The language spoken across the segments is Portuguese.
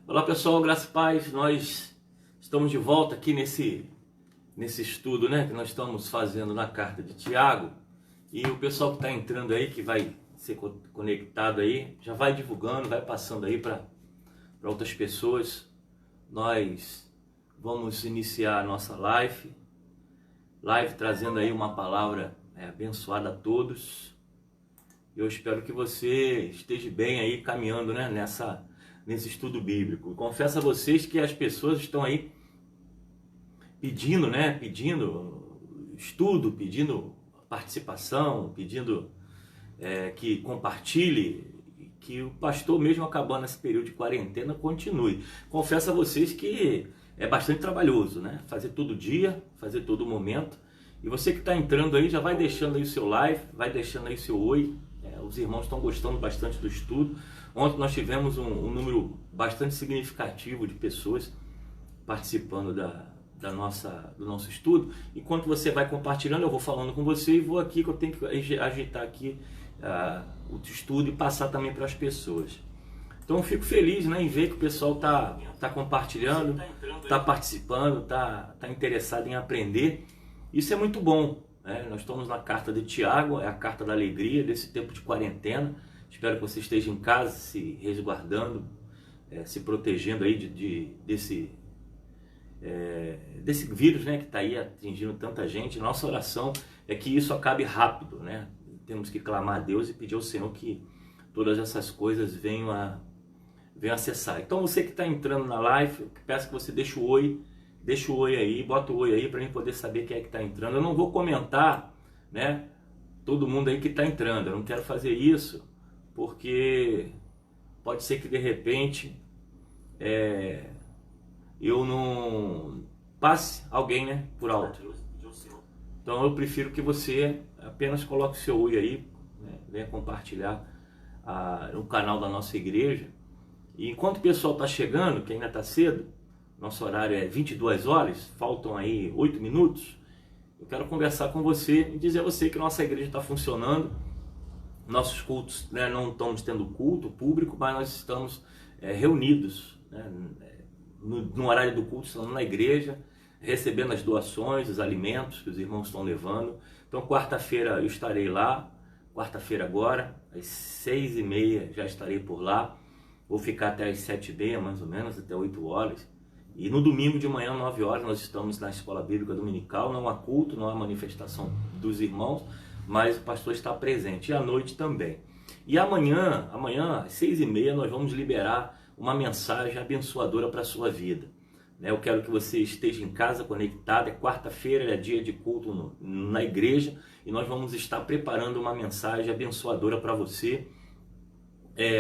Olá pessoal, graça e paz, nós estamos de volta aqui nesse estudo, né, que nós estamos fazendo na carta de Tiago. E o pessoal que está entrando aí, que vai ser conectado aí, já vai divulgando, vai passando aí para outras pessoas. Nós vamos iniciar a nossa live trazendo aí uma palavra abençoada a todos. Eu espero que você esteja bem aí caminhando, né, nesse estudo bíblico. Confesso a vocês que as pessoas estão aí pedindo estudo, pedindo participação, pedindo que compartilhe, que o pastor, mesmo acabando esse período de quarentena, continue. Confesso a vocês que é bastante trabalhoso, né? Fazer todo dia, fazer todo momento. E você que está entrando aí, já vai deixando aí o seu like, vai deixando aí o seu oi. Os irmãos estão gostando bastante do estudo. Ontem nós tivemos um número bastante significativo de pessoas participando do nosso estudo. Enquanto você vai compartilhando, eu vou falando com você e vou aqui, que eu tenho que agitar aqui o estudo e passar também para as pessoas. Então eu fico feliz, né, em ver que o pessoal tá compartilhando, está participando, está interessado em aprender. Isso é muito bom. Nós estamos na carta de Tiago, é a carta da alegria desse tempo de quarentena. Espero que você esteja em casa, se resguardando, se protegendo aí desse vírus, né, que está aí atingindo tanta gente. Nossa oração é que isso acabe rápido, né? Temos que clamar a Deus e pedir ao Senhor que todas essas coisas venham a cessar. Então você que está entrando na live, eu peço que você deixe o oi aí, bota o oi aí para a gente poder saber quem é que está entrando. Eu não vou comentar, né, todo mundo aí que está entrando, eu não quero fazer isso, porque pode ser que de repente eu não passe alguém, né, por alto. Então eu prefiro que você apenas coloque o seu oi aí, né, venha compartilhar no canal da nossa igreja. E enquanto o pessoal está chegando, que ainda está cedo, nosso horário é 22 horas, faltam aí 8 minutos, eu quero conversar com você e dizer a você que nossa igreja está funcionando. Nossos cultos, né, não estamos tendo culto público, mas nós estamos reunidos, né, no horário do culto, estamos na igreja, recebendo as doações, os alimentos que os irmãos estão levando. Então quarta-feira eu estarei lá, quarta-feira agora, às 6h30 já estarei por lá. Vou ficar até às 7h30, mais ou menos, até 8 horas. E no domingo de manhã, 9 horas, nós estamos na Escola Bíblica Dominical. Não há culto, não há manifestação dos irmãos, mas o pastor está presente. E à noite também. E amanhã às 6h30, nós vamos liberar uma mensagem abençoadora para a sua vida. Eu quero que você esteja em casa conectado. É quarta-feira, é dia de culto na igreja. E nós vamos estar preparando uma mensagem abençoadora para você.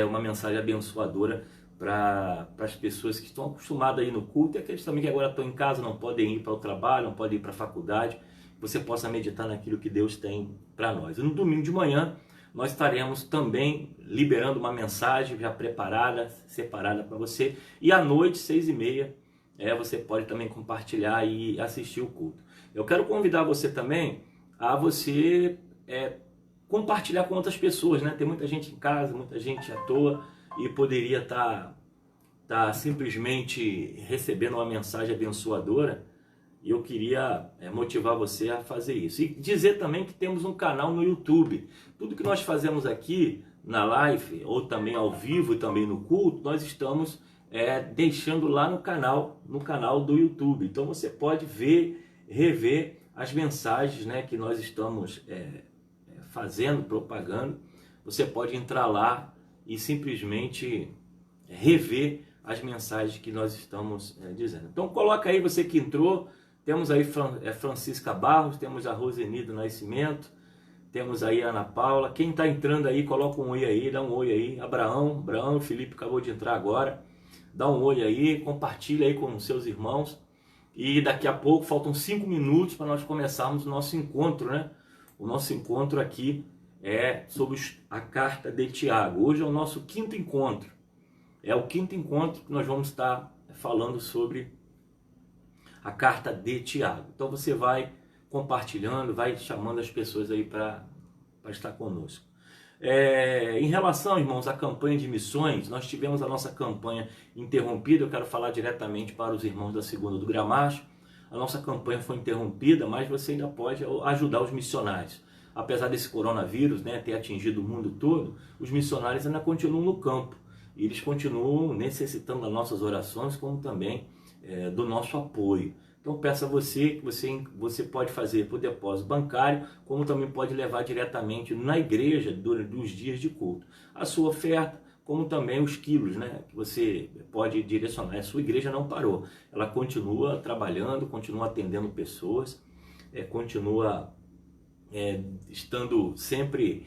Uma mensagem abençoadora para as pessoas que estão acostumadas a ir no culto e aqueles também que agora estão em casa, não podem ir para o trabalho, não podem ir para a faculdade. Você possa meditar naquilo que Deus tem para nós. E no domingo de manhã nós estaremos também liberando uma mensagem já preparada, separada para você. E à noite, 6h30, você pode também compartilhar e assistir o culto. Eu quero convidar você também a você compartilhar com outras pessoas, né? Tem muita gente em casa, muita gente à toa e poderia estar simplesmente recebendo uma mensagem abençoadora. E eu queria motivar você a fazer isso. E dizer também que temos um canal no YouTube. Tudo que nós fazemos aqui na live, ou também ao vivo e também no culto, nós estamos deixando lá no canal do YouTube. Então você pode rever as mensagens, né, que nós estamos fazendo, propagando. Você pode entrar lá e simplesmente rever as mensagens que nós estamos dizendo. Então coloca aí, você que entrou. Temos aí Francisca Barros, temos a Roseni do Nascimento, temos aí a Ana Paula. Quem está entrando aí, coloca um oi aí, dá um oi aí. Abraão, Felipe acabou de entrar agora. Dá um oi aí, compartilha aí com seus irmãos. E daqui a pouco, faltam 5 minutos para nós começarmos o nosso encontro, né? O nosso encontro aqui é sobre a carta de Tiago. Hoje é o nosso 5º encontro. É o 5º encontro que nós vamos estar falando sobre a carta de Tiago. Então você vai compartilhando, vai chamando as pessoas aí para estar conosco. Em relação, irmãos, à campanha de missões, nós tivemos a nossa campanha interrompida. Eu quero falar diretamente para os irmãos da Segunda do Gramacho. A nossa campanha foi interrompida, mas você ainda pode ajudar os missionários. Apesar desse coronavírus, né, ter atingido o mundo todo, os missionários ainda continuam no campo. E eles continuam necessitando das nossas orações, como também do nosso apoio. Então peço a você que você pode fazer por depósito bancário, como também pode levar diretamente na igreja durante os dias de culto. A sua oferta, como também os quilos, né, que você pode direcionar. A sua igreja não parou, ela continua trabalhando, continua atendendo pessoas, continua estando sempre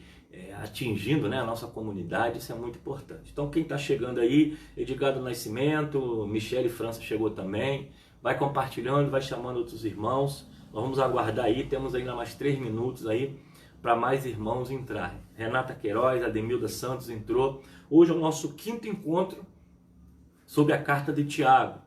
atingindo, né, a nossa comunidade. Isso é muito importante. Então quem está chegando aí, Edgardo Nascimento, Michele França chegou também, vai compartilhando, vai chamando outros irmãos. Nós vamos aguardar aí, temos ainda mais 3 minutos aí para mais irmãos entrarem. Renata Queiroz, Ademilda Santos entrou. Hoje é o nosso 5º encontro sobre a carta de Tiago.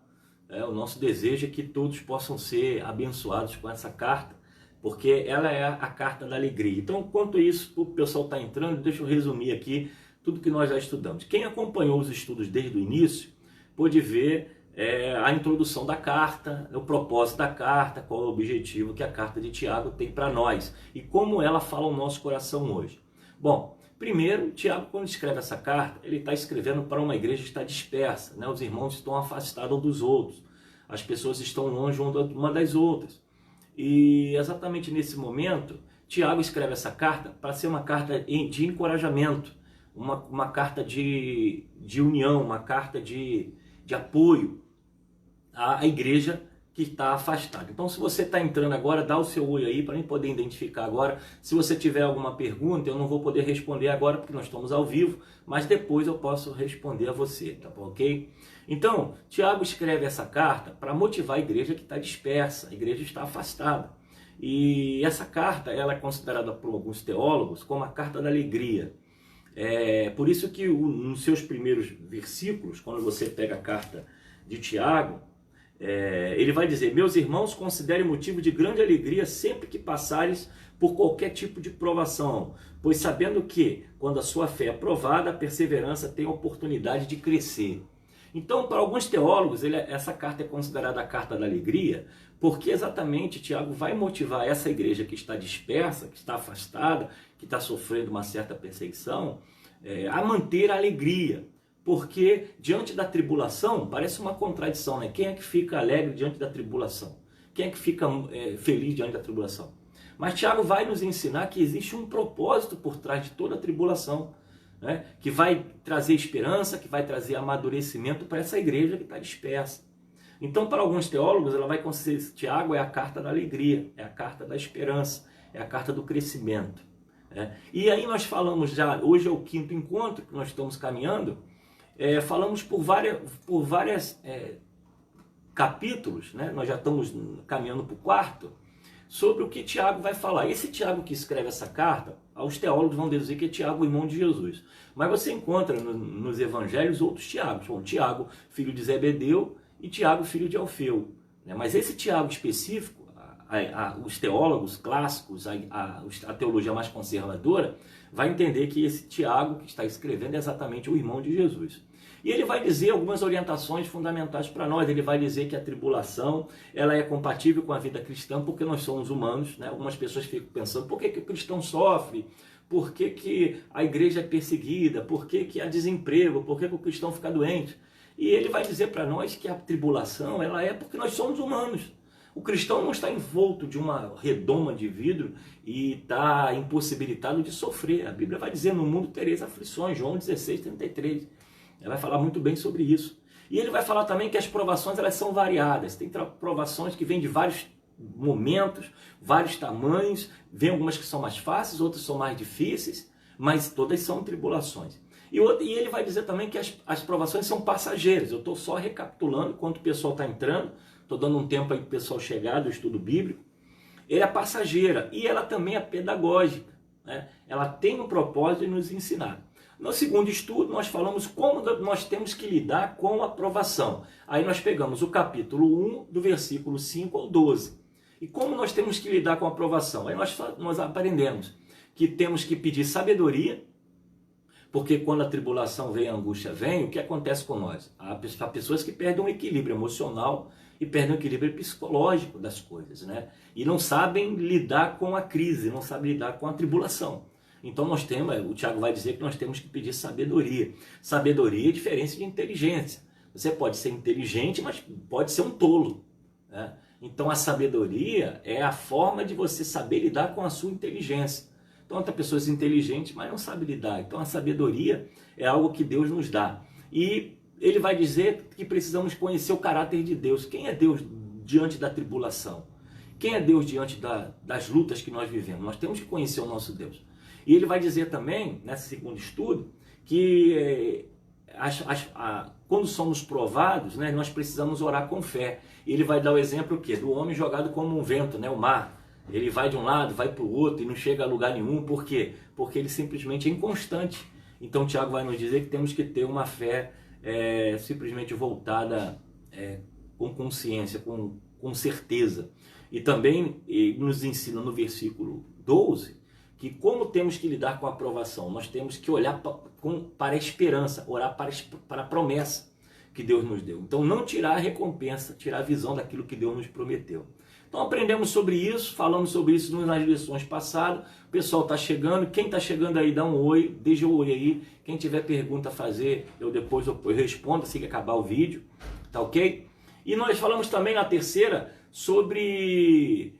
O nosso desejo é que todos possam ser abençoados com essa carta, porque ela é a carta da alegria. Então, quanto a isso, o pessoal está entrando, deixa eu resumir aqui tudo que nós já estudamos. Quem acompanhou os estudos desde o início pôde ver a introdução da carta, o propósito da carta, qual é o objetivo que a carta de Tiago tem para nós e como ela fala ao nosso coração hoje. Bom, primeiro, Tiago, quando escreve essa carta, ele está escrevendo para uma igreja que está dispersa, né? Os irmãos estão afastados uns dos outros, as pessoas estão longe uma das outras. E exatamente nesse momento, Tiago escreve essa carta para ser uma carta de encorajamento, uma carta de união, uma carta de apoio à igreja que está afastada. Então, se você está entrando agora, dá o seu oi aí para mim poder identificar agora. Se você tiver alguma pergunta, eu não vou poder responder agora porque nós estamos ao vivo, mas depois eu posso responder a você, tá bom, ok? Então, Tiago escreve essa carta para motivar a igreja que está dispersa, a igreja está afastada. E essa carta ela é considerada por alguns teólogos como a carta da alegria. Por isso que nos seus primeiros versículos, quando você pega a carta de Tiago, ele vai dizer: meus irmãos, considerem motivo de grande alegria sempre que passares por qualquer tipo de provação, pois sabendo que, quando a sua fé é provada, a perseverança tem a oportunidade de crescer. Então, para alguns teólogos, essa carta é considerada a carta da alegria, porque exatamente Tiago vai motivar essa igreja que está dispersa, que está afastada, que está sofrendo uma certa perseguição, a manter a alegria. Porque diante da tribulação, parece uma contradição, né? Quem é que fica alegre diante da tribulação? Quem é que fica feliz diante da tribulação? Mas Tiago vai nos ensinar que existe um propósito por trás de toda a tribulação, né? Que vai trazer esperança, que vai trazer amadurecimento para essa igreja que está dispersa. Então, para alguns teólogos, ela vai considerar que Tiago é a carta da alegria, é a carta da esperança, é a carta do crescimento. E aí nós falamos já, hoje é o 5º encontro que nós estamos caminhando, falamos por várias capítulos, né? Nós já estamos caminhando para o 4º, sobre o que Tiago vai falar. Esse Tiago que escreve essa carta, os teólogos vão dizer que é Tiago, irmão de Jesus. Mas você encontra nos evangelhos outros Tiagos. Bom, Tiago, filho de Zebedeu, e Tiago, filho de Alfeu. Mas esse Tiago específico, os teólogos clássicos, a teologia mais conservadora, vai entender que esse Tiago que está escrevendo é exatamente o irmão de Jesus. E ele vai dizer algumas orientações fundamentais para nós. Ele vai dizer que a tribulação ela é compatível com a vida cristã, porque nós somos humanos, né? Algumas pessoas ficam pensando: por que o cristão sofre? Por que a igreja é perseguida? Por que há desemprego? Por que o cristão fica doente? E ele vai dizer para nós que a tribulação ela é porque nós somos humanos. O cristão não está envolto de uma redoma de vidro e está impossibilitado de sofrer. A Bíblia vai dizer: no mundo tereis aflições, João 16:33. Ela vai falar muito bem sobre isso. E ele vai falar também que as provações elas são variadas. Tem provações que vêm de vários momentos, vários tamanhos. Vem algumas que são mais fáceis, outras são mais difíceis, mas todas são tribulações. E ele vai dizer também que as provações são passageiras. Eu estou só recapitulando enquanto o pessoal está entrando. Estou dando um tempo aí para o pessoal chegar do estudo bíblico. Ela é passageira e ela também é pedagógica, né? Ela tem um propósito de nos ensinar. No segundo estudo, nós falamos como nós temos que lidar com a provação. Aí nós pegamos o capítulo 1, do versículo 5 ao 12. E como nós temos que lidar com a provação? Aí nós aprendemos que temos que pedir sabedoria, Porque quando a tribulação vem, a angústia vem, o que acontece com nós? Há pessoas que perdem o equilíbrio emocional e perdem o equilíbrio psicológico das coisas, né? E não sabem lidar com a crise, não sabem lidar com a tribulação. Então nós temos, o Tiago vai dizer que nós temos que pedir sabedoria. Sabedoria é diferente de inteligência. Você pode ser inteligente, mas pode ser um tolo, né? Então a sabedoria é a forma de você saber lidar com a sua inteligência. Então tem pessoas inteligentes, mas não sabem lidar. Então a sabedoria é algo que Deus nos dá. E ele vai dizer que precisamos conhecer o caráter de Deus. Quem é Deus diante da tribulação? Quem é Deus diante das lutas que nós vivemos? Nós temos que conhecer o nosso Deus. E ele vai dizer também, nesse segundo estudo, que quando somos provados, né, nós precisamos orar com fé. E ele vai dar o exemplo o quê? Do homem jogado como um vento, né, o mar. Ele vai de um lado, vai para o outro e não chega a lugar nenhum. Por quê? Porque ele simplesmente é inconstante. Então Tiago vai nos dizer que temos que ter uma fé simplesmente voltada com consciência, com certeza. E também ele nos ensina no versículo 12 que como temos que lidar com a aprovação, nós temos que olhar para a esperança, orar para a promessa que Deus nos deu. Então não tirar a recompensa, tirar a visão daquilo que Deus nos prometeu. Então aprendemos sobre isso, falamos sobre isso nas lições passadas. O pessoal está chegando, quem está chegando aí dá um oi, deixa o oi aí. Quem tiver pergunta a fazer, eu respondo assim que acabar o vídeo, tá ok? E nós falamos também na terceira sobre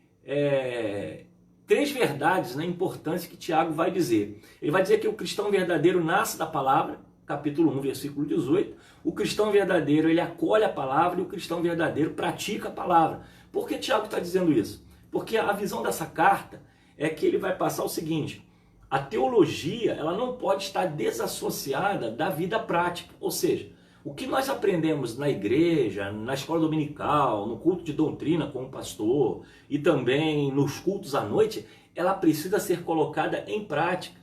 3 verdades, né, importantes que Tiago vai dizer. Ele vai dizer que o cristão verdadeiro nasce da palavra, capítulo 1, versículo 18. O cristão verdadeiro, ele acolhe a palavra e o cristão verdadeiro pratica a palavra. Por que Tiago está dizendo isso? Porque a visão dessa carta é que ele vai passar o seguinte: a teologia ela não pode estar desassociada da vida prática. Ou seja, o que nós aprendemos na igreja, na escola dominical, no culto de doutrina com o pastor e também nos cultos à noite, ela precisa ser colocada em prática.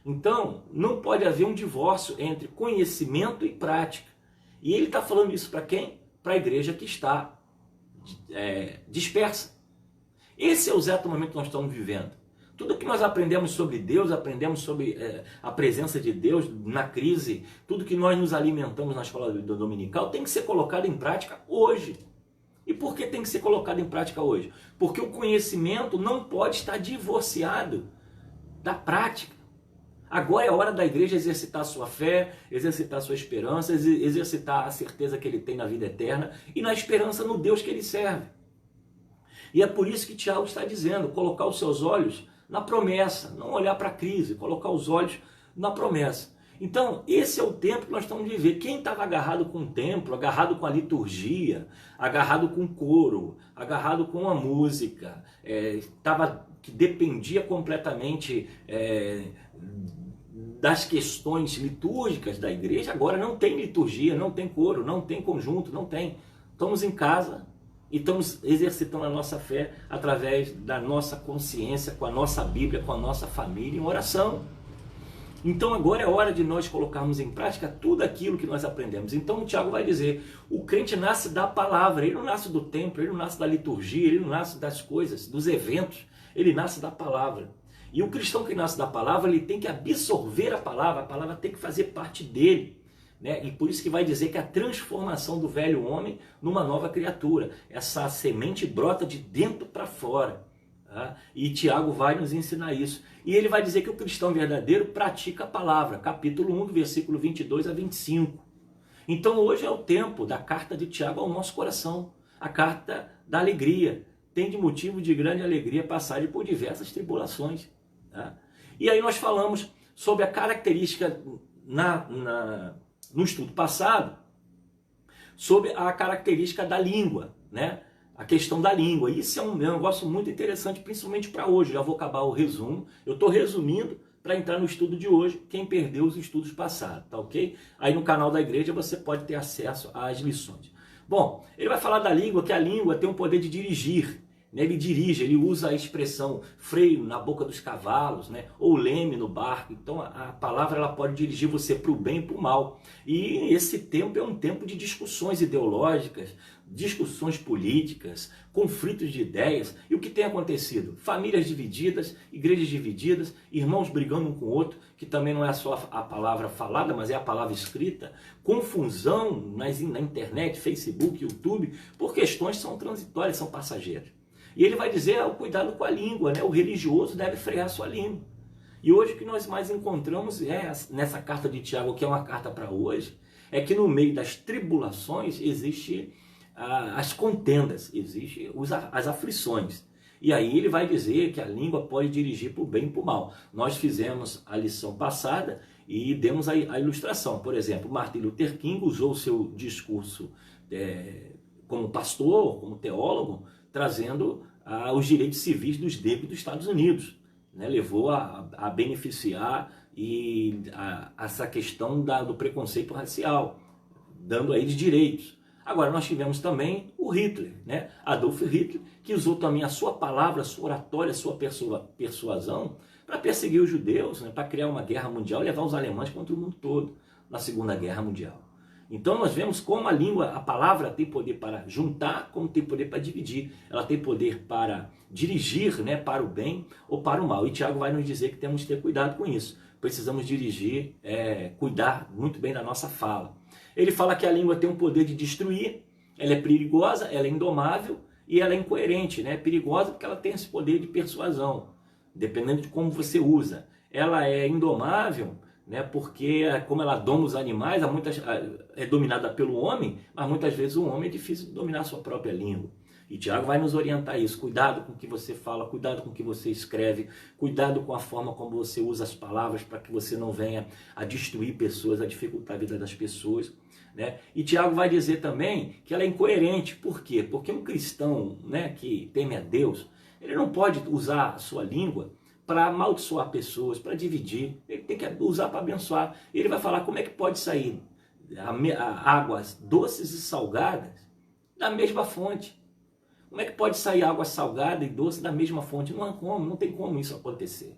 Então, não pode haver um divórcio entre conhecimento e prática. E ele está falando isso para quem? Para a igreja que está dispersa. Esse é o exato momento que nós estamos vivendo. Tudo que nós aprendemos sobre Deus, aprendemos sobre a presença de Deus na crise, tudo que nós nos alimentamos na escola dominical tem que ser colocado em prática hoje. E por que tem que ser colocado em prática hoje? Porque o conhecimento não pode estar divorciado da prática. Agora é a hora da igreja exercitar a sua fé, exercitar a sua esperança, exercitar a certeza que ele tem na vida eterna e na esperança no Deus que ele serve. E é por isso que Tiago está dizendo, colocar os seus olhos na promessa, não olhar para a crise, colocar os olhos na promessa. Então, esse é o tempo que nós estamos vivendo. Quem estava agarrado com o templo, agarrado com a liturgia, agarrado com o coro, agarrado com a música, que dependia completamente das questões litúrgicas da igreja, agora não tem liturgia, não tem coro, não tem conjunto, não tem. Estamos em casa e estamos exercitando a nossa fé através da nossa consciência, com a nossa Bíblia, com a nossa família, em oração. Então agora é hora de nós colocarmos em prática tudo aquilo que nós aprendemos. Então o Tiago vai dizer, o crente nasce da palavra, ele não nasce do templo, ele não nasce da liturgia, ele não nasce das coisas, dos eventos, ele nasce da palavra. E o cristão que nasce da palavra, ele tem que absorver a palavra tem que fazer parte dele. Né? E por isso que vai dizer que a transformação do velho homem numa nova criatura. Essa semente brota de dentro para fora. Tá? E Tiago vai nos ensinar isso. E ele vai dizer que o cristão verdadeiro pratica a palavra. Capítulo 1, do versículo 22 a 25. Então hoje é o tempo da carta de Tiago ao nosso coração. A carta da alegria. Tem de motivo de grande alegria passar por diversas tribulações. Tá? E aí nós falamos sobre a característica no estudo passado, sobre a característica da língua, né? A questão da língua. Isso é um negócio muito interessante, principalmente para hoje. Já vou acabar o resumo. Eu estou resumindo para entrar no estudo de hoje, quem perdeu os estudos passados, tá ok? Aí no canal da igreja você pode ter acesso às lições. Bom, ele vai falar da língua, que a língua tem o poder de dirigir, né? Ele dirige, ele usa a expressão freio na boca dos cavalos, né? Ou leme no barco. Então a palavra ela pode dirigir você para o bem e para o mal. E esse tempo é um tempo de discussões ideológicas, discussões políticas, conflitos de ideias. E o que tem acontecido? Famílias divididas, igrejas divididas, irmãos brigando um com o outro, que também não é só a palavra falada, mas é a palavra escrita. Confusão na internet, Facebook, YouTube, por questões que são transitórias, são passageiras. E ele vai dizer, o cuidado com a língua, né? O religioso deve frear sua língua. E hoje o que nós mais encontramos nessa carta de Tiago, que é uma carta para hoje, é que no meio das tribulações existe as contendas, existe as aflições. E aí ele vai dizer que a língua pode dirigir para o bem e para o mal. Nós fizemos a lição passada e demos a ilustração. Por exemplo, Martin Luther King usou o seu discurso como pastor, como teólogo, trazendo os direitos civis dos negros dos Estados Unidos. Né? Levou a beneficiar essa questão do preconceito racial, dando a eles direitos. Agora nós tivemos também o Hitler, né? Adolf Hitler, que usou também a sua palavra, a sua oratória, a sua persuasão para perseguir os judeus, né? Para criar uma guerra mundial e levar os alemães contra o mundo todo na Segunda Guerra Mundial. Então nós vemos como a língua, a palavra tem poder para juntar, como tem poder para dividir. Ela tem poder para dirigir, né, para o bem ou para o mal. E Tiago vai nos dizer que temos que ter cuidado com isso. Precisamos dirigir, cuidar muito bem da nossa fala. Ele fala que a língua tem o poder de destruir, ela é perigosa, ela é indomável e ela é incoerente, né? É perigosa porque ela tem esse poder de persuasão, dependendo de como você usa. Ela é indomável, né? Porque como ela doma os animais, é dominada pelo homem, mas muitas vezes o homem é difícil de dominar a sua própria língua. E Tiago vai nos orientar isso. Cuidado com o que você fala, cuidado com o que você escreve, cuidado com a forma como você usa as palavras para que você não venha a destruir pessoas, a dificultar a vida das pessoas. Né? E Tiago vai dizer também que ela é incoerente. Por quê? Porque um cristão, né, que teme a Deus, ele não pode usar a sua língua para amaldiçoar pessoas, para dividir. Ele tem que usar para abençoar. Ele vai falar como é que pode sair águas doces e salgadas da mesma fonte. Como é que pode sair água salgada e doce da mesma fonte? Não há como, não tem como isso acontecer.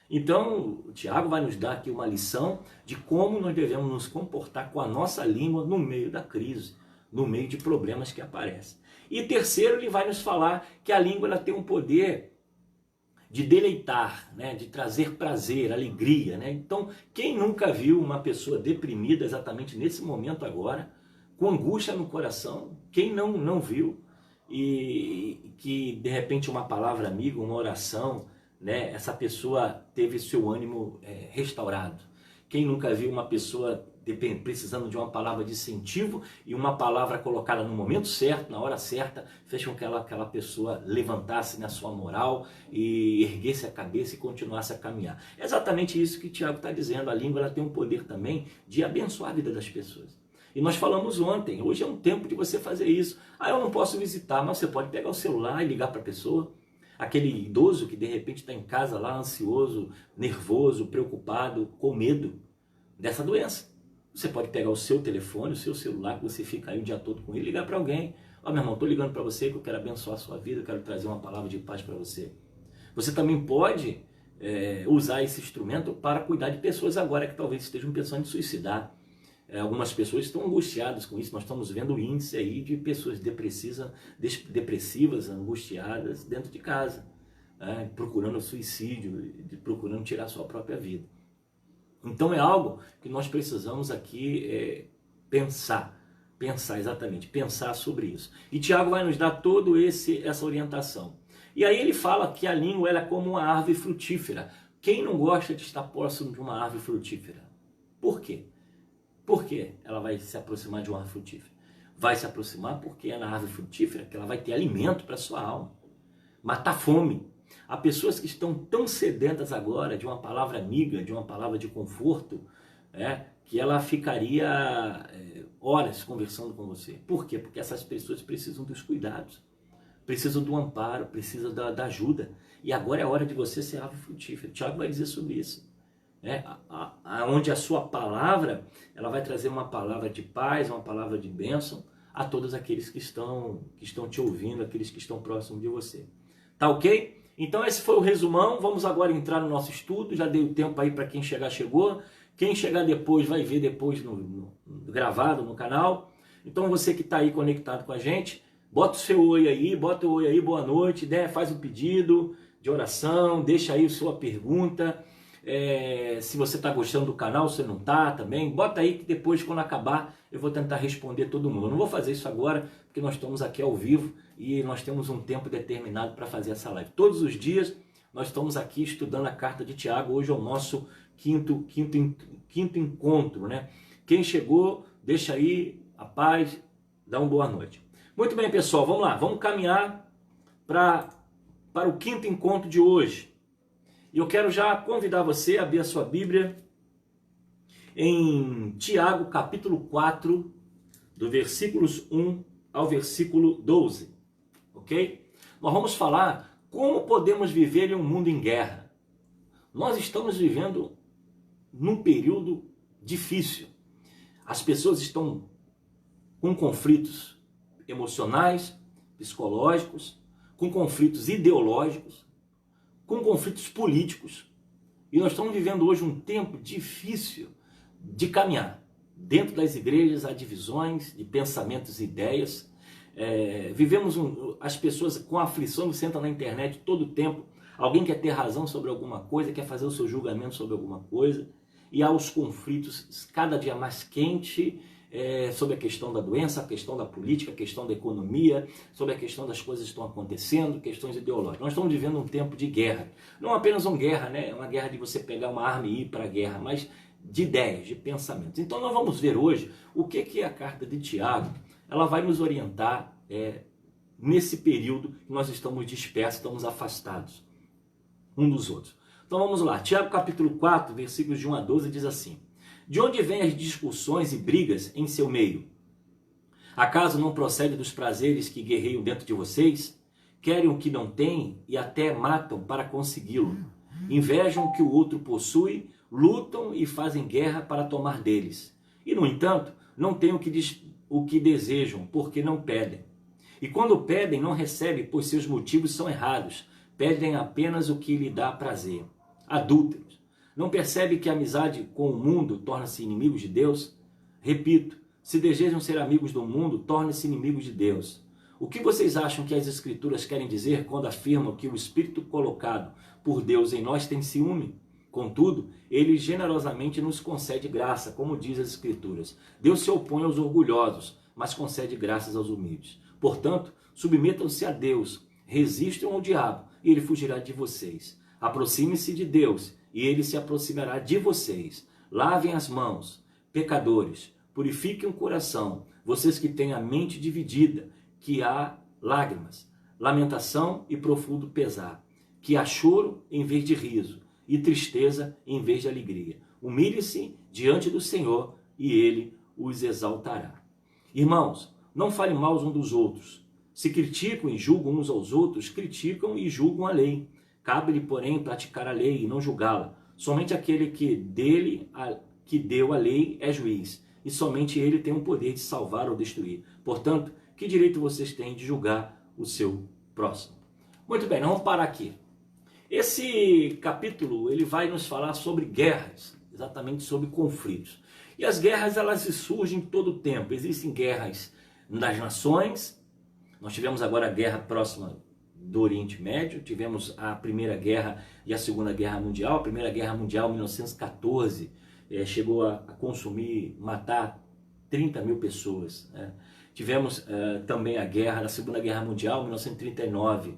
Então, o Tiago vai nos dar aqui uma lição de como nós devemos nos comportar com a nossa língua no meio da crise, no meio de problemas que aparecem. E terceiro, ele vai nos falar que a língua ela tem um poder de deleitar, né? De trazer prazer, alegria. Né? Então, quem nunca viu uma pessoa deprimida exatamente nesse momento agora, com angústia no coração, quem não viu? E que de repente uma palavra amiga, uma oração, né, essa pessoa teve seu ânimo restaurado. Quem nunca viu uma pessoa precisando de uma palavra de incentivo e uma palavra colocada no momento certo, na hora certa, fez com que aquela pessoa levantasse na sua moral e erguesse a cabeça e continuasse a caminhar. É exatamente isso que o Tiago está dizendo. A língua ela tem um poder também de abençoar a vida das pessoas. E nós falamos ontem, hoje é um tempo de você fazer isso. Eu não posso visitar, mas você pode pegar o celular e ligar para a pessoa. Aquele idoso que de repente está em casa lá ansioso, nervoso, preocupado, com medo dessa doença. Você pode pegar o seu telefone, o seu celular, que você fica aí o dia todo com ele, e ligar para alguém. Meu irmão, estou ligando para você que eu quero abençoar a sua vida, eu quero trazer uma palavra de paz para você. Você também pode usar esse instrumento para cuidar de pessoas agora que talvez estejam pensando em suicidar. Algumas pessoas estão angustiadas com isso. Nós estamos vendo o índice aí de pessoas depressivas, angustiadas dentro de casa, procurando suicídio, procurando tirar sua própria vida. Então é algo que nós precisamos aqui pensar exatamente, pensar sobre isso. E Tiago vai nos dar toda essa orientação. E aí ele fala que a língua ela é como uma árvore frutífera. Quem não gosta de estar próximo de uma árvore frutífera? Por quê? Por que ela vai se aproximar de uma árvore frutífera? Vai se aproximar porque é na árvore frutífera que ela vai ter alimento para a sua alma. Matar fome. Há pessoas que estão tão sedentas agora de uma palavra amiga, de uma palavra de conforto, que ela ficaria horas conversando com você. Por quê? Porque essas pessoas precisam dos cuidados, precisam do amparo, precisam da ajuda. E agora é a hora de você ser árvore frutífera. Tiago vai dizer sobre isso. Onde a sua palavra ela vai trazer uma palavra de paz, uma palavra de bênção a todos aqueles que estão te ouvindo, aqueles que estão próximos de você. Tá ok? Então esse foi o resumão. Vamos agora entrar no nosso estudo. Já dei o tempo aí para quem chegar, chegou. Quem chegar depois vai ver depois no gravado no canal. Então você que está aí conectado com a gente, bota o seu oi aí, bota o oi aí, boa noite, né? Faz um pedido de oração, deixa aí a sua pergunta. Se você está gostando do canal, se não está também, bota aí que depois, quando acabar, eu vou tentar responder todo mundo. Eu não vou fazer isso agora, porque nós estamos aqui ao vivo e nós temos um tempo determinado para fazer essa live. Todos os dias nós estamos aqui estudando a carta de Tiago. Hoje é o nosso quinto encontro, né? Quem chegou, deixa aí a paz, dá uma boa noite. Muito bem, pessoal, vamos lá, vamos caminhar para o quinto encontro de hoje. E eu quero já convidar você a abrir a sua Bíblia em Tiago, capítulo 4, do versículos 1 ao versículo 12, ok? Nós vamos falar como podemos viver em um mundo em guerra. Nós estamos vivendo num período difícil. As pessoas estão com conflitos emocionais, psicológicos, com conflitos ideológicos, com conflitos políticos. E nós estamos vivendo hoje um tempo difícil de caminhar. Dentro das igrejas há divisões de pensamentos e ideias. As pessoas com aflição sentam na internet todo o tempo. Alguém quer ter razão sobre alguma coisa, quer fazer o seu julgamento sobre alguma coisa. E há os conflitos cada dia mais quentes sobre a questão da doença, a questão da política, a questão da economia, sobre a questão das coisas que estão acontecendo, questões ideológicas. Nós estamos vivendo um tempo de guerra. Não apenas uma guerra, né? Uma guerra de você pegar uma arma e ir para a guerra, mas de ideias, de pensamentos. Então nós vamos ver hoje o que é a carta de Tiago. Ela vai nos orientar nesse período que nós estamos dispersos, estamos afastados um dos outros. Então vamos lá, Tiago capítulo 4, versículos de 1 a 12 diz assim: de onde vêm as discussões e brigas em seu meio? Acaso não procede dos prazeres que guerreiam dentro de vocês? Querem o que não têm e até matam para consegui-lo. Invejam o que o outro possui, lutam e fazem guerra para tomar deles. E no entanto, não têm o que desejam, porque não pedem. E quando pedem, não recebem, pois seus motivos são errados. Pedem apenas o que lhe dá prazer. Adúlteros. Não percebe que a amizade com o mundo torna-se inimigos de Deus? Repito, se desejam ser amigos do mundo, tornem-se inimigos de Deus. O que vocês acham que as Escrituras querem dizer quando afirmam que o Espírito colocado por Deus em nós tem ciúme? Contudo, Ele generosamente nos concede graça, como diz as Escrituras. Deus se opõe aos orgulhosos, mas concede graças aos humildes. Portanto, submetam-se a Deus, resistam ao diabo, e ele fugirá de vocês. Aproxime-se de Deus, e ele se aproximará de vocês. Lavem as mãos, pecadores, purifiquem o coração, vocês que têm a mente dividida, que há lágrimas, lamentação e profundo pesar, que há choro em vez de riso, e tristeza em vez de alegria. Humilhe-se diante do Senhor, e ele os exaltará. Irmãos, não falem mal uns dos outros. Se criticam e julgam uns aos outros, criticam e julgam a lei. Cabe-lhe, porém, praticar a lei e não julgá-la. Somente aquele que deu a lei é juiz, e somente ele tem o poder de salvar ou destruir. Portanto, que direito vocês têm de julgar o seu próximo? Muito bem, nós vamos parar aqui. Esse capítulo ele vai nos falar sobre guerras, exatamente sobre conflitos. E as guerras elas surgem todo o tempo. Existem guerras nas nações. Nós tivemos agora a guerra próxima do Oriente Médio, tivemos a Primeira Guerra e a Segunda Guerra Mundial. A Primeira Guerra Mundial, em 1914, chegou a consumir, matar 30 mil pessoas. Né? Tivemos também a Segunda Guerra Mundial, em 1939,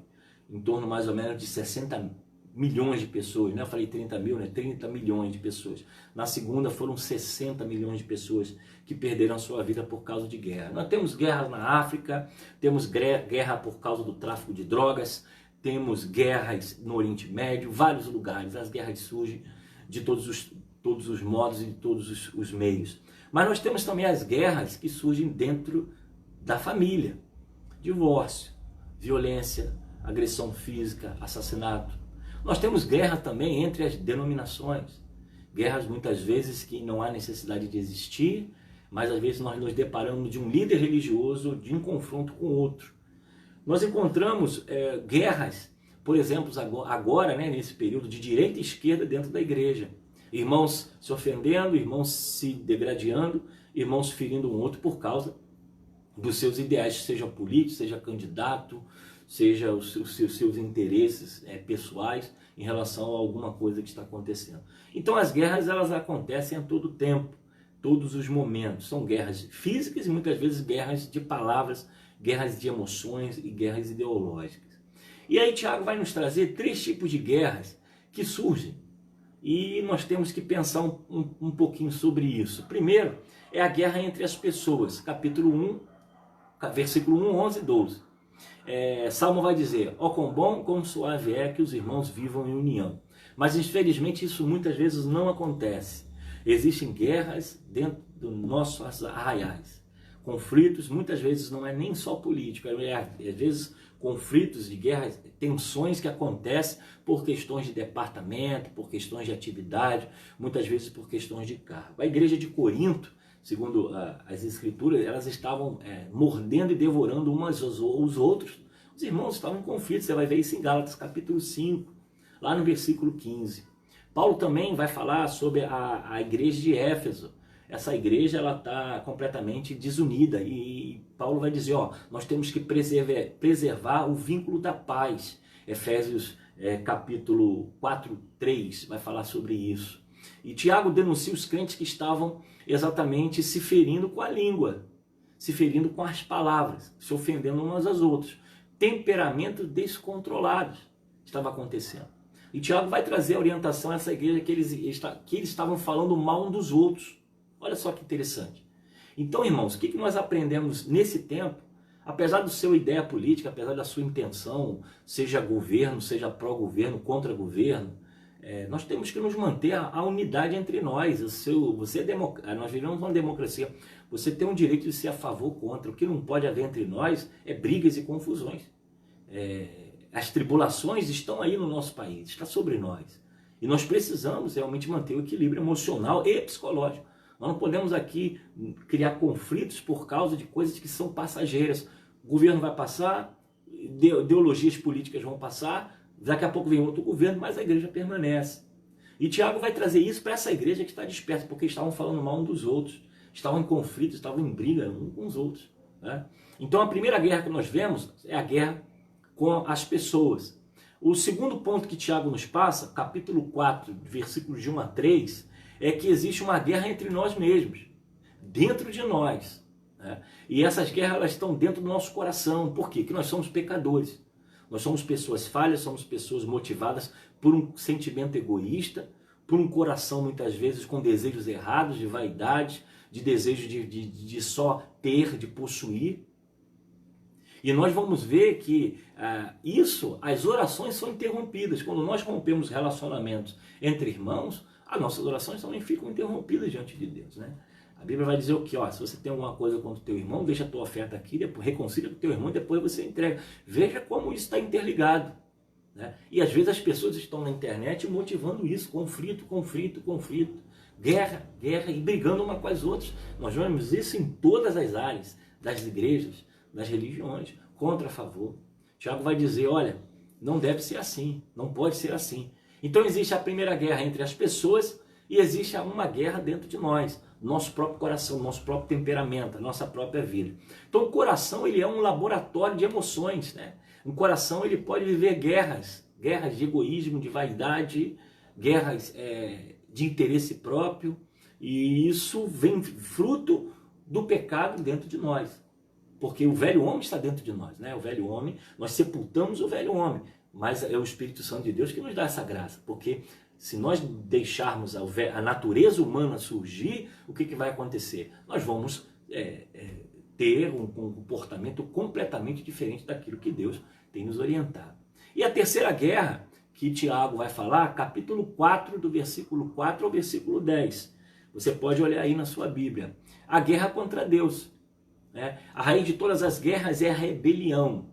em torno mais ou menos de 60 milhões de pessoas, né? Eu falei 30 mil, né? 30 milhões de pessoas. Na segunda foram 60 milhões de pessoas que perderam a sua vida por causa de guerra. Nós temos guerras na África, temos guerra por causa do tráfico de drogas, temos guerras no Oriente Médio, vários lugares. As guerras surgem de todos os modos e de todos os meios. Mas nós temos também as guerras que surgem dentro da família. Divórcio, violência, agressão física, assassinato. Nós temos guerra também entre as denominações. Guerras muitas vezes que não há necessidade de existir, mas às vezes nós nos deparamos de um líder religioso de um confronto com outro. Nós encontramos guerras por exemplo, agora, né, nesse período de direita e esquerda dentro da igreja. Irmãos se ofendendo, irmãos se degradando, irmãos ferindo um outro por causa dos seus ideais, seja político, seja candidato, seja os seus interesses pessoais em relação a alguma coisa que está acontecendo. Então as guerras, elas acontecem a todo tempo, todos os momentos. São guerras físicas e muitas vezes guerras de palavras, guerras de emoções e guerras ideológicas. E aí Tiago vai nos trazer 3 tipos de guerras que surgem. E nós temos que pensar um pouquinho sobre isso. Primeiro, é a guerra entre as pessoas. Capítulo 1, versículo 1, 11 e 12. Salmo vai dizer: ó quão bom, quão suave é que os irmãos vivam em união. Mas infelizmente isso muitas vezes não acontece. Existem guerras dentro dos nossos arraiais. Conflitos, muitas vezes não é nem só político, às vezes conflitos de guerras, tensões que acontecem por questões de departamento, por questões de atividade, muitas vezes por questões de cargo. A igreja de Corinto, segundo as escrituras, elas estavam mordendo e devorando umas os outros. Os irmãos estavam em conflito, você vai ver isso em Gálatas capítulo 5, lá no versículo 15. Paulo também vai falar sobre a igreja de Éfeso. Essa igreja está completamente desunida e Paulo vai dizer, nós temos que preservar o vínculo da paz. Efésios capítulo 4, 3 vai falar sobre isso. E Tiago denuncia os crentes que estavam exatamente se ferindo com a língua, se ferindo com as palavras, se ofendendo umas às outras. Temperamentos descontrolados estava acontecendo. E Tiago vai trazer a orientação a essa igreja que eles estavam falando mal um dos outros. Olha só que interessante. Então, irmãos, o que nós aprendemos nesse tempo? Apesar da sua ideia política, apesar da sua intenção, seja governo, seja pró-governo, contra-governo, nós temos que nos manter a unidade entre nós. Nós vivemos uma democracia. Você tem o direito de ser a favor ou contra. O que não pode haver entre nós é brigas e confusões. As tribulações estão aí no nosso país, está sobre nós. E nós precisamos realmente manter o equilíbrio emocional e psicológico. Nós não podemos aqui criar conflitos por causa de coisas que são passageiras. O governo vai passar, ideologias políticas vão passar, daqui a pouco vem outro governo, mas a igreja permanece. E Tiago vai trazer isso para essa igreja que está dispersa, porque estavam falando mal um dos outros, estavam em conflito, estavam em briga uns com os outros. Né? Então a primeira guerra que nós vemos é a guerra com as pessoas. O segundo ponto que Tiago nos passa, capítulo 4, versículos de 1 a 3, é que existe uma guerra entre nós mesmos, dentro de nós. Né? E essas guerras elas estão dentro do nosso coração. Por quê? Porque nós somos pecadores. Nós somos pessoas falhas, somos pessoas motivadas por um sentimento egoísta, por um coração muitas vezes com desejos errados, de vaidade, de desejo de só ter, de possuir. E nós vamos ver que as orações são interrompidas. Quando nós rompemos relacionamentos entre irmãos, as nossas orações também ficam interrompidas diante de Deus. Né? A Bíblia vai dizer o quê? Se você tem alguma coisa contra o teu irmão, deixa a tua oferta aqui, depois reconcilia com o teu irmão e depois você entrega. Veja como isso está interligado. Né? E às vezes as pessoas estão na internet motivando isso, conflito, guerra, e brigando uma com as outras. Nós vemos isso em todas as áreas das igrejas, das religiões, contra a favor. Tiago vai dizer, olha, não deve ser assim, não pode ser assim. Então existe a primeira guerra entre as pessoas e existe uma guerra dentro de nós, nosso próprio coração, nosso próprio temperamento, a nossa própria vida. Então o coração ele é um laboratório de emoções. Né? O coração ele pode viver guerras de egoísmo, de vaidade, guerras de interesse próprio, e isso vem fruto do pecado dentro de nós. Porque o velho homem está dentro de nós, né? O velho homem, nós sepultamos o velho homem, mas é o Espírito Santo de Deus que nos dá essa graça, porque se nós deixarmos a natureza humana surgir, o que vai acontecer? Nós vamos ter um comportamento completamente diferente daquilo que Deus tem nos orientado. E a terceira guerra que Tiago vai falar, capítulo 4, do versículo 4 ao versículo 10. Você pode olhar aí na sua Bíblia. A guerra contra Deus. A raiz de todas as guerras é a rebelião.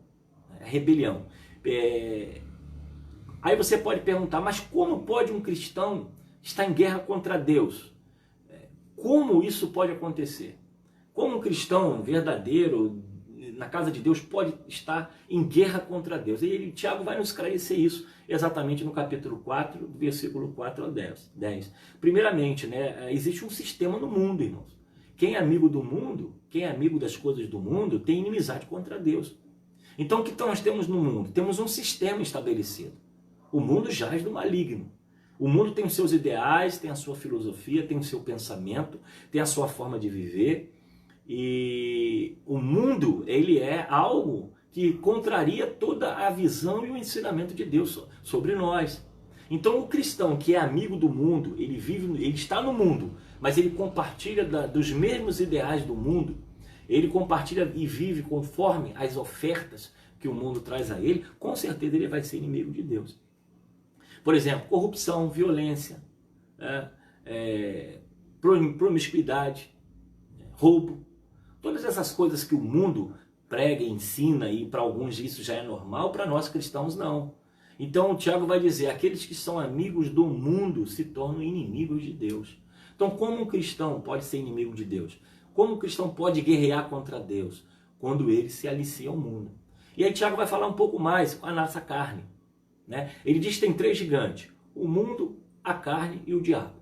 Aí você pode perguntar, mas como pode um cristão estar em guerra contra Deus? Como isso pode acontecer? Como um cristão verdadeiro, na casa de Deus pode estar em guerra contra Deus. E Tiago vai nos esclarecer isso exatamente no capítulo 4, do versículo 4 ao 10. Primeiramente, né, existe um sistema no mundo, irmãos. Quem é amigo do mundo, quem é amigo das coisas do mundo, tem inimizade contra Deus. Então o que nós temos no mundo? Temos um sistema estabelecido. O mundo jaz do maligno. O mundo tem os seus ideais, tem a sua filosofia, tem o seu pensamento, tem a sua forma de viver. E o mundo, ele é algo que contraria toda a visão e o ensinamento de Deus sobre nós. Então o cristão que é amigo do mundo, ele está no mundo, mas ele compartilha dos mesmos ideais do mundo, ele compartilha e vive conforme as ofertas que o mundo traz a ele, com certeza ele vai ser inimigo de Deus. Por exemplo, corrupção, violência, promiscuidade, roubo, todas essas coisas que o mundo prega e ensina, e para alguns isso já é normal, para nós cristãos não. Então o Tiago vai dizer, aqueles que são amigos do mundo se tornam inimigos de Deus. Então como um cristão pode ser inimigo de Deus? Como um cristão pode guerrear contra Deus? Quando ele se alicia ao mundo. E aí Tiago vai falar um pouco mais com a nossa carne. Né? Ele diz que tem 3 gigantes, o mundo, a carne e o diabo.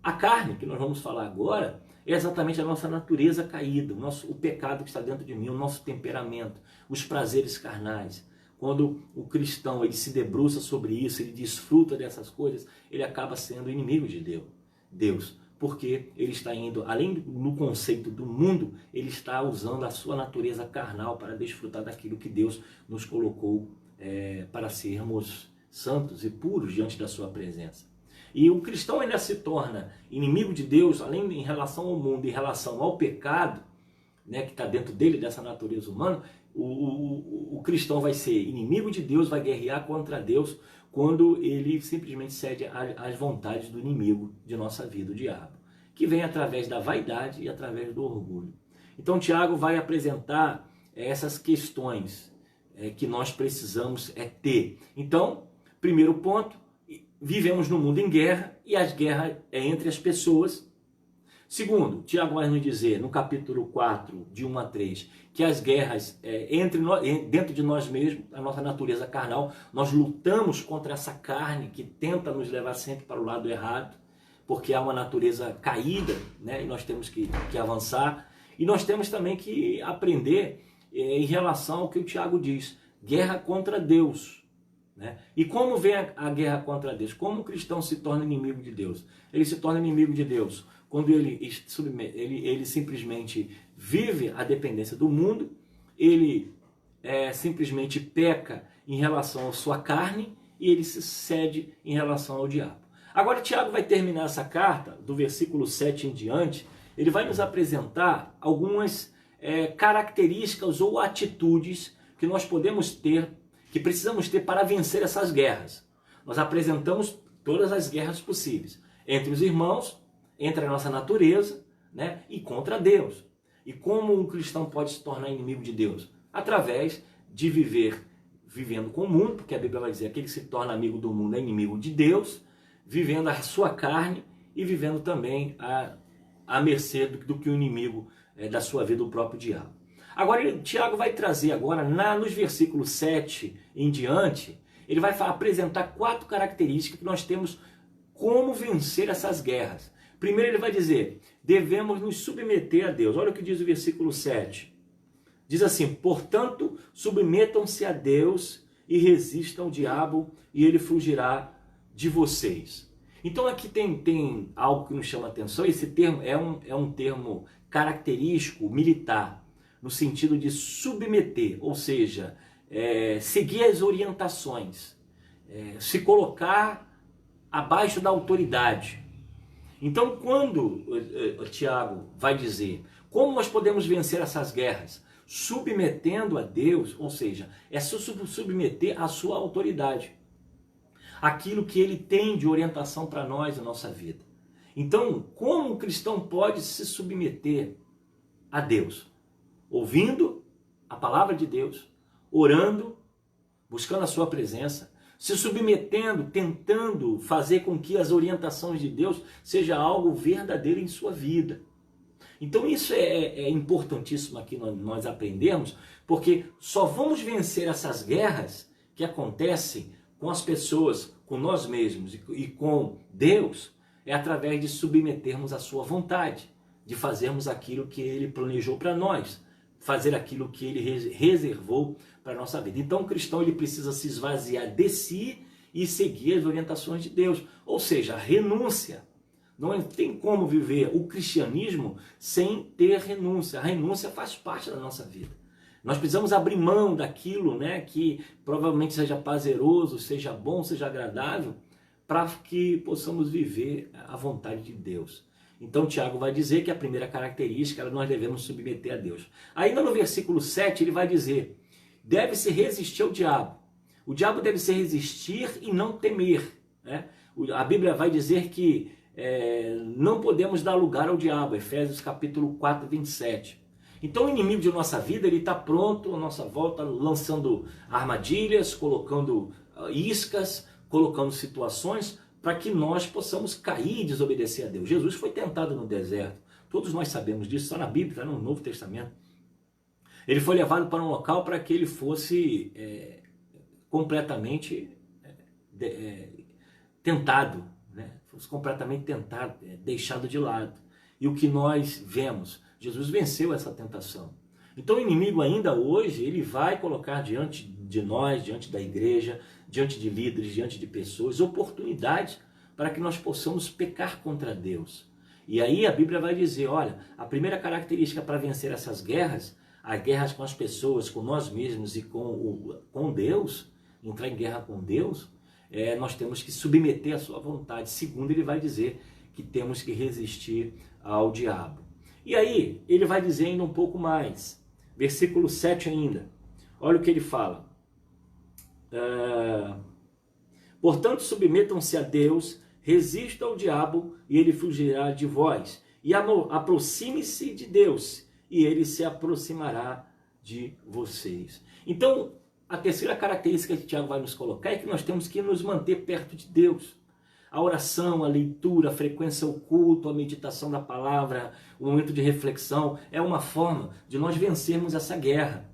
A carne, que nós vamos falar agora, é exatamente a nossa natureza caída, o pecado que está dentro de mim, o nosso temperamento, os prazeres carnais. Quando o cristão ele se debruça sobre isso, ele desfruta dessas coisas, ele acaba sendo inimigo de Deus. Porque ele está indo, além do conceito do mundo, ele está usando a sua natureza carnal para desfrutar daquilo que Deus nos colocou para sermos santos e puros diante da sua presença. E o cristão ainda se torna inimigo de Deus, além em relação ao mundo, em relação ao pecado, né, que está dentro dele, dessa natureza humana. O cristão vai ser inimigo de Deus, vai guerrear contra Deus, quando ele simplesmente cede às vontades do inimigo de nossa vida, o diabo, que vem através da vaidade e através do orgulho. Então Tiago vai apresentar essas questões que nós precisamos ter. Então, primeiro ponto, vivemos no mundo em guerra, e as guerras entre as pessoas. Segundo, Tiago vai nos dizer no capítulo 4, de 1 a 3, que as guerras dentro de nós mesmos, a nossa natureza carnal, nós lutamos contra essa carne que tenta nos levar sempre para o lado errado, porque há uma natureza caída, né, e nós temos que avançar. E nós temos também que aprender em relação ao que o Tiago diz, guerra contra Deus. Né? E como vem a guerra contra Deus? Como o cristão se torna inimigo de Deus? Ele se torna inimigo de Deus quando ele simplesmente vive a dependência do mundo, ele simplesmente peca em relação à sua carne e ele se cede em relação ao diabo. Agora Tiago vai terminar essa carta, do versículo 7 em diante, ele vai nos apresentar algumas características ou atitudes que nós podemos ter, que precisamos ter para vencer essas guerras. Nós apresentamos todas as guerras possíveis, entre os irmãos, entre a nossa natureza, né, e contra Deus. E como um cristão pode se tornar inimigo de Deus? Através de vivendo com o mundo, porque a Bíblia vai dizer que aquele que se torna amigo do mundo é inimigo de Deus, vivendo a sua carne e vivendo também à mercê do que o inimigo da sua vida, o próprio diabo. Agora, Tiago vai trazer agora, nos versículos 7 em diante, ele vai apresentar 4 características que nós temos como vencer essas guerras. Primeiro ele vai dizer, devemos nos submeter a Deus. Olha o que diz o versículo 7. Diz assim, portanto, submetam-se a Deus e resistam ao diabo e ele fugirá de vocês. Então aqui tem algo que nos chama a atenção. Esse termo é um termo característico militar, no sentido de submeter, ou seja, seguir as orientações, se colocar abaixo da autoridade. Então, quando Tiago vai dizer como nós podemos vencer essas guerras, submetendo a Deus, ou seja, submeter à sua autoridade, aquilo que ele tem de orientação para nós na nossa vida. Então, como um cristão pode se submeter a Deus? Ouvindo a palavra de Deus, orando, buscando a sua presença, se submetendo, tentando fazer com que as orientações de Deus seja algo verdadeiro em sua vida. Então isso é importantíssimo aqui nós aprendermos, porque só vamos vencer essas guerras que acontecem com as pessoas, com nós mesmos e com Deus, é através de submetermos à sua vontade, de fazermos aquilo que Ele planejou para nós, fazer aquilo que Ele reservou para a nossa vida. Então o cristão ele precisa se esvaziar de si e seguir as orientações de Deus, ou seja, a renúncia. Não tem como viver o cristianismo sem ter renúncia. A renúncia faz parte da nossa vida. Nós precisamos abrir mão daquilo, né, que provavelmente seja prazeroso, seja bom, seja agradável, para que possamos viver a vontade de Deus. Então Tiago vai dizer que a primeira característica nós devemos submeter a Deus. Ainda no versículo 7 ele vai dizer, deve-se resistir ao diabo. O diabo deve se resistir e não temer. Né? A Bíblia vai dizer que não podemos dar lugar ao diabo, Efésios capítulo 4, 27. Então o inimigo de nossa vida, ele está pronto à nossa volta, lançando armadilhas, colocando iscas, colocando situações para que nós possamos cair e desobedecer a Deus. Jesus foi tentado no deserto, todos nós sabemos disso, está na Bíblia, está no Novo Testamento. Ele foi levado para um local para que ele fosse completamente tentado, né? Fosse completamente tentado, deixado de lado. E o que nós vemos, Jesus venceu essa tentação. Então o inimigo ainda hoje, ele vai colocar diante de nós, diante da igreja, diante de líderes, diante de pessoas, oportunidades para que nós possamos pecar contra Deus. E aí a Bíblia vai dizer, olha, a primeira característica para vencer essas guerras, as guerras com as pessoas, com nós mesmos e com Deus, entrar em guerra com Deus, nós temos que submeter a sua vontade. Segundo, ele vai dizer que temos que resistir ao diabo. E aí, ele vai dizer ainda um pouco mais. Versículo 7 ainda. Olha o que ele fala. Portanto, submetam-se a Deus, resistam ao diabo e ele fugirá de vós. E aproxime-se de Deus e ele se aproximará de vocês. Então, a terceira característica que Tiago vai nos colocar é que nós temos que nos manter perto de Deus. A oração, a leitura, a frequência ao culto, a meditação da palavra, o momento de reflexão é uma forma de nós vencermos essa guerra,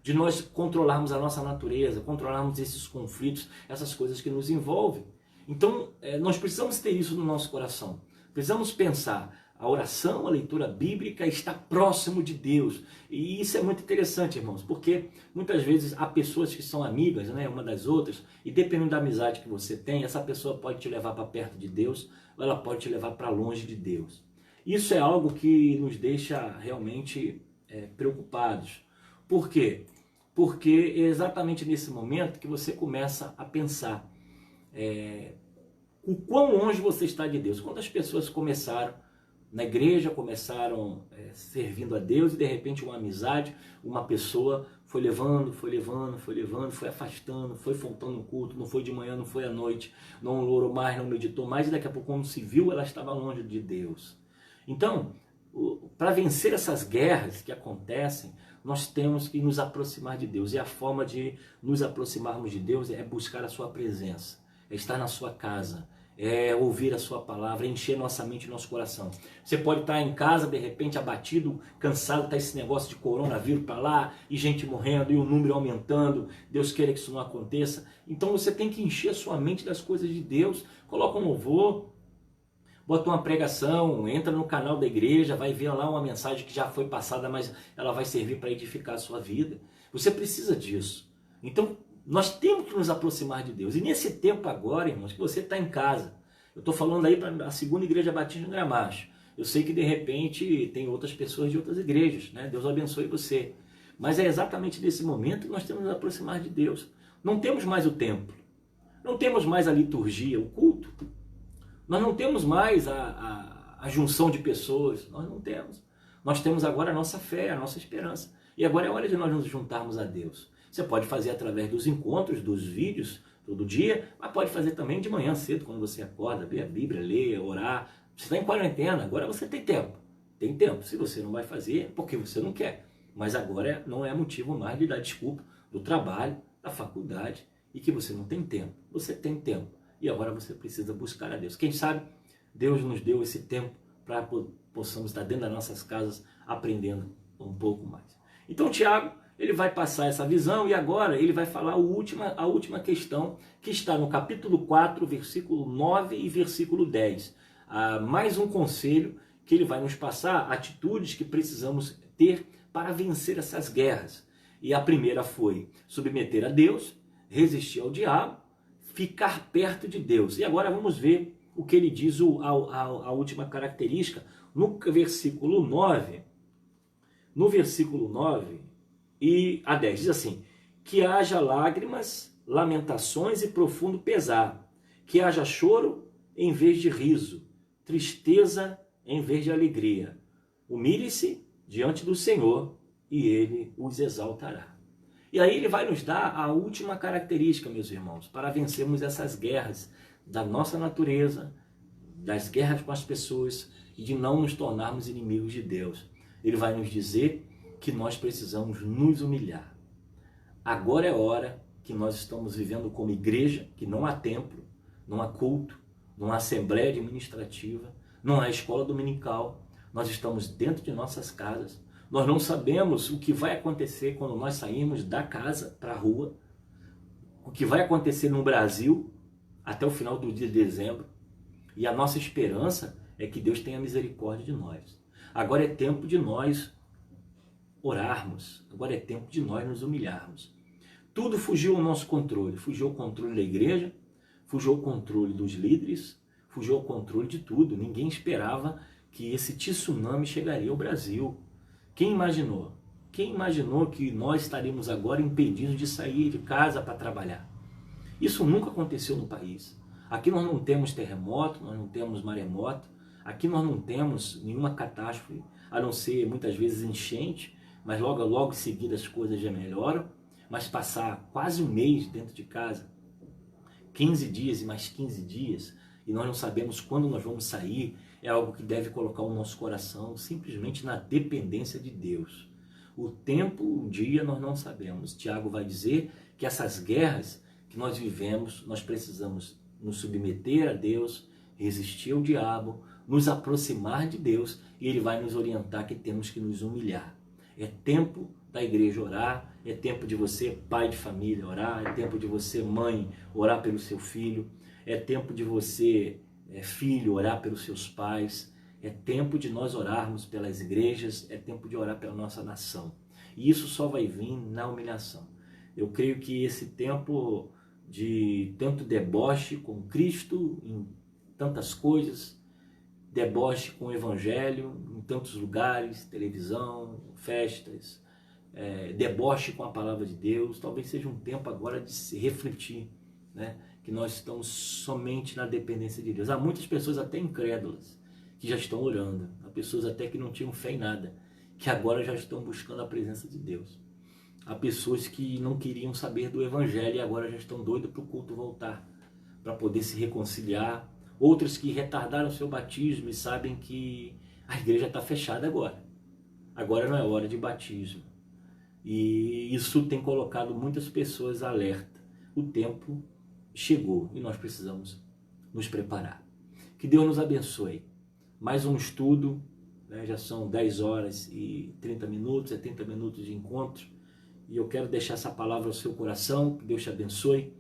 de nós controlarmos a nossa natureza, controlarmos esses conflitos, essas coisas que nos envolvem. Então, nós precisamos ter isso no nosso coração. Precisamos pensar, a oração, a leitura bíblica está próximo de Deus. E isso é muito interessante, irmãos, porque muitas vezes há pessoas que são amigas, né, uma das outras, e dependendo da amizade que você tem, essa pessoa pode te levar para perto de Deus, ou ela pode te levar para longe de Deus. Isso é algo que nos deixa realmente preocupados. Por quê? Porque é exatamente nesse momento que você começa a pensar o quão longe você está de Deus. Quantas pessoas começaram na igreja, começaram servindo a Deus e de repente uma amizade, uma pessoa foi levando, foi afastando, foi faltando no culto, não foi de manhã, não foi à noite, não orou mais, não meditou mais e daqui a pouco quando se viu ela estava longe de Deus. Então, para vencer essas guerras que acontecem, nós temos que nos aproximar de Deus e a forma de nos aproximarmos de Deus é buscar a sua presença, é estar na sua casa, é ouvir a sua palavra, encher nossa mente e nosso coração. Você pode estar em casa, de repente abatido, cansado, está esse negócio de coronavírus para lá, e gente morrendo, e o número aumentando, Deus queira que isso não aconteça. Então você tem que encher a sua mente das coisas de Deus, coloca um louvor, bota uma pregação, entra no canal da igreja, vai ver lá uma mensagem que já foi passada, mas ela vai servir para edificar a sua vida. Você precisa disso. Então, nós temos que nos aproximar de Deus. E nesse tempo agora, irmãos, que você está em casa, eu estou falando aí para a segunda igreja batista de Gramacho. Eu sei que de repente tem outras pessoas de outras igrejas, né? Deus abençoe você. Mas é exatamente nesse momento que nós temos que nos aproximar de Deus. Não temos mais o templo, não temos mais a liturgia, o culto. Nós não temos mais a junção de pessoas, nós não temos. Nós temos agora a nossa fé, a nossa esperança. E agora é hora de nós nos juntarmos a Deus. Você pode fazer através dos encontros, dos vídeos, todo dia, mas pode fazer também de manhã cedo, quando você acorda, ler a Bíblia, ler, orar. Você está em quarentena, agora você tem tempo. Tem tempo. Se você não vai fazer, é porque você não quer. Mas agora não é motivo mais de dar desculpa do trabalho, da faculdade, e que você não tem tempo. Você tem tempo. E agora você precisa buscar a Deus. Quem sabe Deus nos deu esse tempo para possamos estar dentro das nossas casas aprendendo um pouco mais. Então Tiago, ele vai passar essa visão e agora ele vai falar a última questão que está no capítulo 4, versículo 9 e versículo 10. Mais um conselho que ele vai nos passar, atitudes que precisamos ter para vencer essas guerras. E a primeira foi submeter a Deus, resistir ao diabo, ficar perto de Deus. E agora vamos ver o que ele diz, a última característica, no versículo 9. No versículo 9 e a 10, diz assim: que haja lágrimas, lamentações e profundo pesar, que haja choro em vez de riso, tristeza em vez de alegria. Humilhe-se diante do Senhor e Ele os exaltará. E aí ele vai nos dar a última característica, meus irmãos, para vencermos essas guerras da nossa natureza, das guerras com as pessoas e de não nos tornarmos inimigos de Deus. Ele vai nos dizer que nós precisamos nos humilhar. Agora é hora que nós estamos vivendo como igreja, que não há templo, não há culto, não há assembleia administrativa, não há escola dominical. Nós estamos dentro de nossas casas. Nós não sabemos o que vai acontecer quando nós sairmos da casa para a rua, o que vai acontecer no Brasil até o final do dia de dezembro. E a nossa esperança é que Deus tenha misericórdia de nós. Agora é tempo de nós orarmos, agora é tempo de nós nos humilharmos. Tudo fugiu ao nosso controle, fugiu ao controle da igreja, fugiu ao controle dos líderes, fugiu ao controle de tudo. Ninguém esperava que esse tsunami chegaria ao Brasil. Quem imaginou? Quem imaginou que nós estaríamos agora impedidos de sair de casa para trabalhar? Isso nunca aconteceu no país. Aqui nós não temos terremoto, nós não temos maremoto, aqui nós não temos nenhuma catástrofe, a não ser muitas vezes enchente, mas logo em seguida as coisas já melhoram. Mas passar quase um mês dentro de casa, 15 dias e mais 15 dias, e nós não sabemos quando nós vamos sair, é algo que deve colocar o nosso coração simplesmente na dependência de Deus. O tempo, o dia, nós não sabemos. Tiago vai dizer que essas guerras que nós vivemos, nós precisamos nos submeter a Deus, resistir ao diabo, nos aproximar de Deus, e ele vai nos orientar que temos que nos humilhar. É tempo da igreja orar, é tempo de você, pai de família, orar, é tempo de você, mãe, orar pelo seu filho, é tempo de você, filho, orar pelos seus pais, é tempo de nós orarmos pelas igrejas, é tempo de orar pela nossa nação. E isso só vai vir na humilhação. Eu creio que esse tempo de tanto deboche com Cristo em tantas coisas, deboche com o Evangelho em tantos lugares, televisão, festas, deboche com a palavra de Deus, talvez seja um tempo agora de se refletir, né? Que nós estamos somente na dependência de Deus. Há muitas pessoas até incrédulas que já estão orando, há pessoas até que não tinham fé em nada, que agora já estão buscando a presença de Deus. Há pessoas que não queriam saber do Evangelho e agora já estão doidas para o culto voltar, para poder se reconciliar. Outras que retardaram seu batismo e sabem que a igreja está fechada agora. Agora não é hora de batismo. E isso tem colocado muitas pessoas alerta. O tempo chegou e nós precisamos nos preparar. Que Deus nos abençoe. Mais um estudo, né? Já são 10 horas e 30 minutos, 30 minutos de encontro. E eu quero deixar essa palavra ao seu coração, que Deus te abençoe,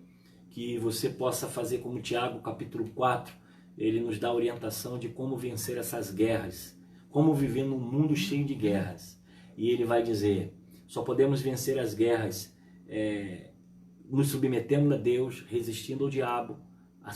que você possa fazer como Tiago, capítulo 4, ele nos dá a orientação de como vencer essas guerras, como viver num mundo cheio de guerras. E ele vai dizer, só podemos vencer as guerras nos submetendo a Deus, resistindo ao diabo,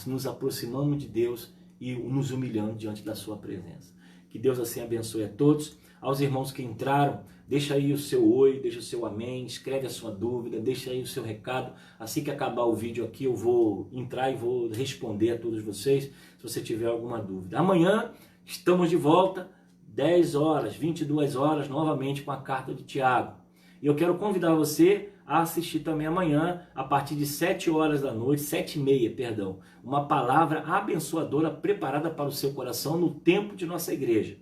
nos aproximando de Deus e nos humilhando diante da sua presença. Que Deus assim abençoe a todos. Aos irmãos que entraram, deixa aí o seu oi, deixa o seu amém, escreve a sua dúvida, deixa aí o seu recado. Assim que acabar o vídeo aqui, eu vou entrar e vou responder a todos vocês, se você tiver alguma dúvida. Amanhã estamos de volta, 10 horas, 22 horas, novamente com a carta de Tiago. E eu quero convidar você a assistir também amanhã, a partir de 7 horas da noite, 7h30, perdão, uma palavra abençoadora preparada para o seu coração no tempo de nossa igreja.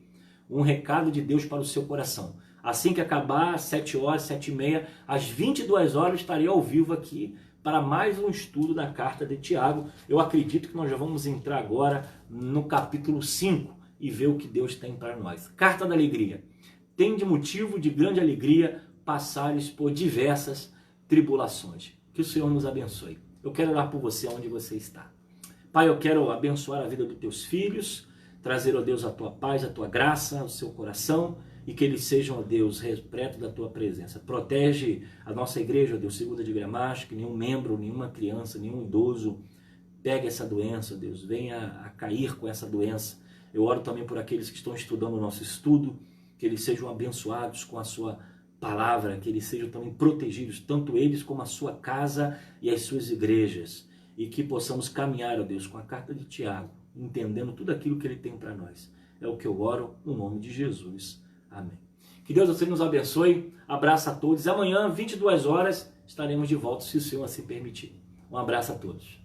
Um recado de Deus para o seu coração. Assim que acabar, 7 horas, 7h30, às 22 horas, estarei ao vivo aqui para mais um estudo da carta de Tiago. Eu acredito que nós já vamos entrar agora no capítulo 5. e ver o que Deus tem para nós. Carta da alegria. Tem de motivo de grande alegria passares por diversas tribulações. Que o Senhor nos abençoe. Eu quero orar por você onde você está. Pai, eu quero abençoar a vida dos teus filhos, trazer, ó Deus, a tua paz, a tua graça, o seu coração, e que eles sejam, ó Deus, repletos da tua presença. Protege a nossa igreja, ó Deus, Segunda de Gramacho, que nenhum membro, nenhuma criança, nenhum idoso pegue essa doença, ó Deus, venha a cair com essa doença. Eu oro também por aqueles que estão estudando o nosso estudo, que eles sejam abençoados com a sua palavra, que eles sejam também protegidos, tanto eles como a sua casa e as suas igrejas, e que possamos caminhar, ó Deus, com a carta de Tiago, entendendo tudo aquilo que ele tem para nós. É o que eu oro no nome de Jesus. Amém. Que Deus você nos abençoe. Abraço a todos. Amanhã, 22 horas, estaremos de volta, se o Senhor assim permitir. Um abraço a todos.